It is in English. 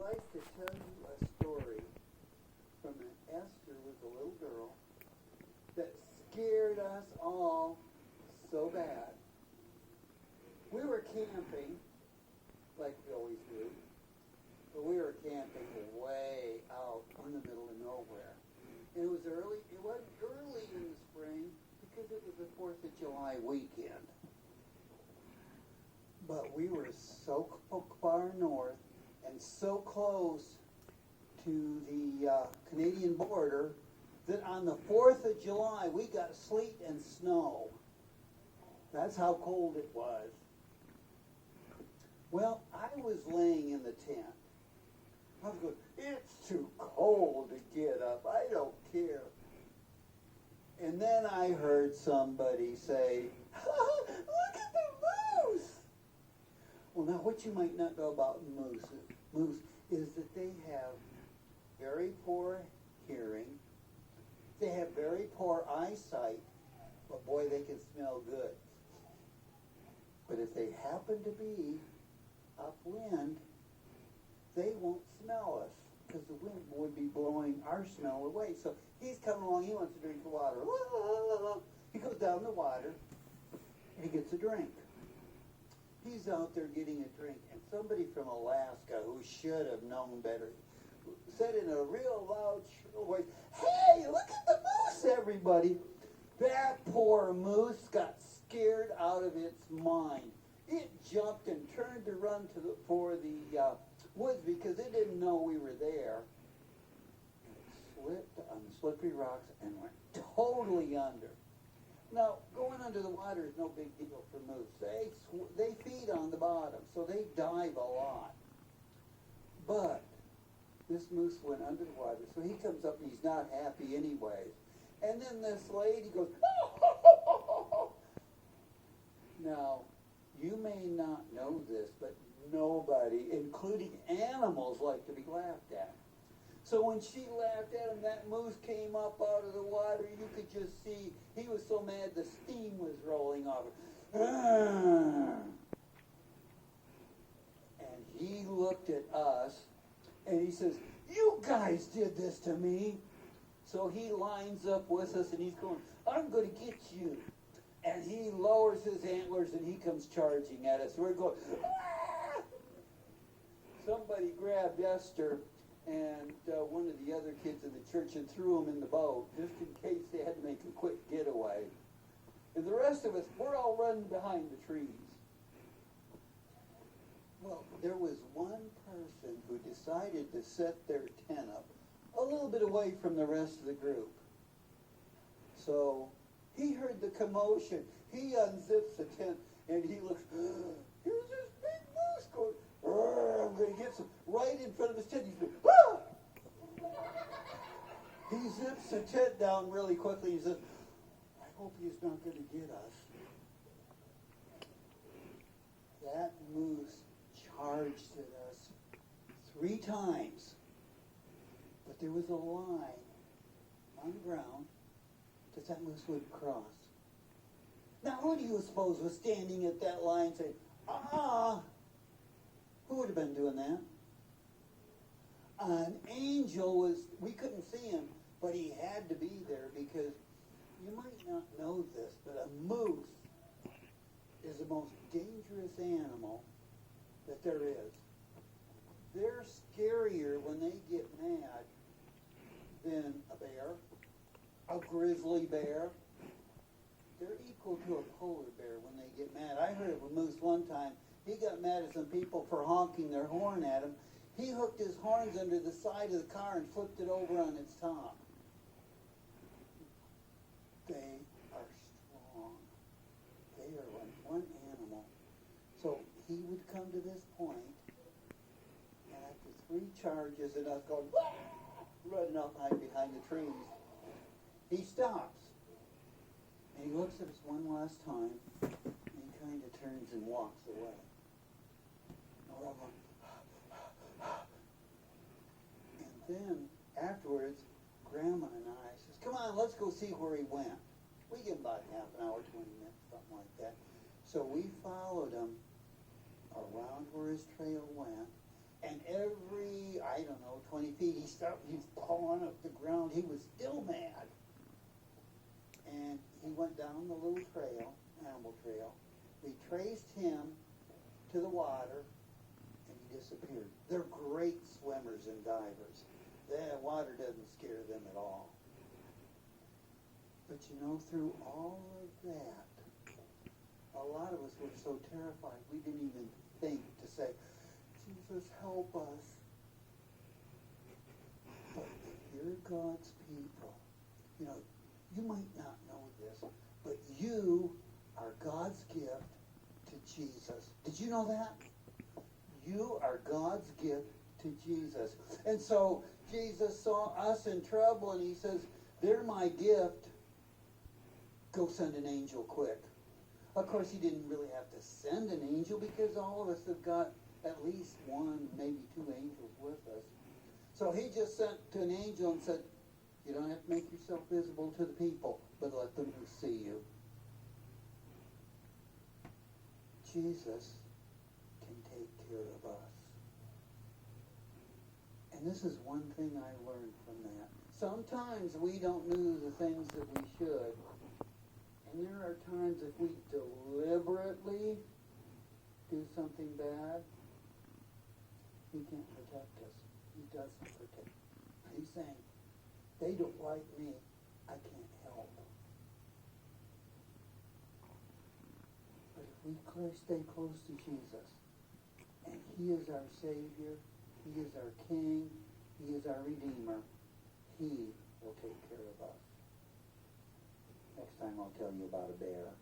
like to tell you a story from an Esther was a little girl that scared us all so bad. We were camping, like we always do, but we were camping way out in the middle of nowhere. And it wasn't early in the spring because it was the 4th of July weekend. But we were so far north and so close to the Canadian border that on the 4th of July we got sleet and snow. That's how cold it was. Well, I was laying in the tent. I was going, it's too cold to get up. I don't care. And then I heard somebody say, look at the moose. Well, now what you might not know about moose is that they have very poor hearing. They have very poor eyesight, but boy, they can smell good. But if they happen to be upwind, they won't smell us because the wind would be blowing our smell away. So he's coming along, he wants to drink the water. He goes down the water and he gets a drink. He's out there getting a drink, and somebody from Alaska who should have known better said in a real loud, shrill voice, "Hey, look at the moose, everybody!" That poor moose got scared out of its mind. It jumped and turned to run for the woods because it didn't know we were there. And it slipped on the slippery rocks and went totally under. Now, going under the water is no big deal for moose. They feed on the bottom, so they dive a lot. But this moose went under the water, so he comes up and he's not happy anyways. And then this lady goes, Now, you may not know this, but nobody, including animals, like to be laughed at. So when she laughed at him, that moose came up out of the water. You could just see he was so mad the steam was rolling off. And he looked at us, and he says, "You guys did this to me." So he lines up with us, and he's going, "I'm going to get you." And he lowers his antlers, and he comes charging at us. We're going, "Ah!" Somebody grabbed Esther and one of the other kids in the church and threw them in the boat, just in case they had to make a quick getaway. And the rest of us, we're all running behind the trees. Well, there was one person who decided to set their tent up a little bit away from the rest of the group. So he heard the commotion. He unzips the tent, and he looks, here's this big moose going, I'm going to get some, right in front of his tent. He's going, ah! He zips the tent down really quickly. He says, I hope he's not going to get us. That moose charged at us 3 times. But there was a line on the ground that moose would cross. Now, who do you suppose was standing at that line saying, ah? Who would have been doing that? An angel was, we couldn't see him, but he had to be there because you might not know this, but a moose is the most dangerous animal that there is. They're scarier when they get mad than a bear, a grizzly bear. They're equal to a polar bear when they get mad. I heard of a moose one time. He got mad at some people for honking their horn at him. He hooked his horns under the side of the car and flipped it over on its top. They are strong. They are like one animal. So he would come to this point, and after 3 charges and us going, running up behind the trees, he stops. And he looks at us one last time, and he kind of turns and walks away. And we're all going, and then afterwards, Grandma and I says, come on, let's go see where he went. We give him about half an hour, 20 minutes, something like that. So we followed him around where his trail went, and every 20 feet. He's pawing up the ground. He was still mad. And he went down the little trail, animal trail. We traced him to the water, and he disappeared. They're great swimmers and divers. The water doesn't scare them at all. But you know, through all of that, a lot of us were so terrified we didn't even think to say, Jesus, help us. But if you're God's people, you know, you might not know this, but you are God's gift to Jesus. Did you know that? You are God's gift to Jesus. And so Jesus saw us in trouble, and he says, they're my gift. Go send an angel quick. Of course, he didn't really have to send an angel because all of us have got at least one, maybe two angels with us. So he just sent to an angel and said, you don't have to make yourself visible to the people, but let them see you. Jesus can take care of us. And this is one thing I learned from that. Sometimes we don't do the things that we should. And there are times if we deliberately do something bad, he can't protect us. He doesn't protect us. He's saying, they don't like me. I can't help. But if we stay close to Jesus, and he is our Savior, he is our King, he is our Redeemer, he will take care of us. Next time I'll tell you about a bear.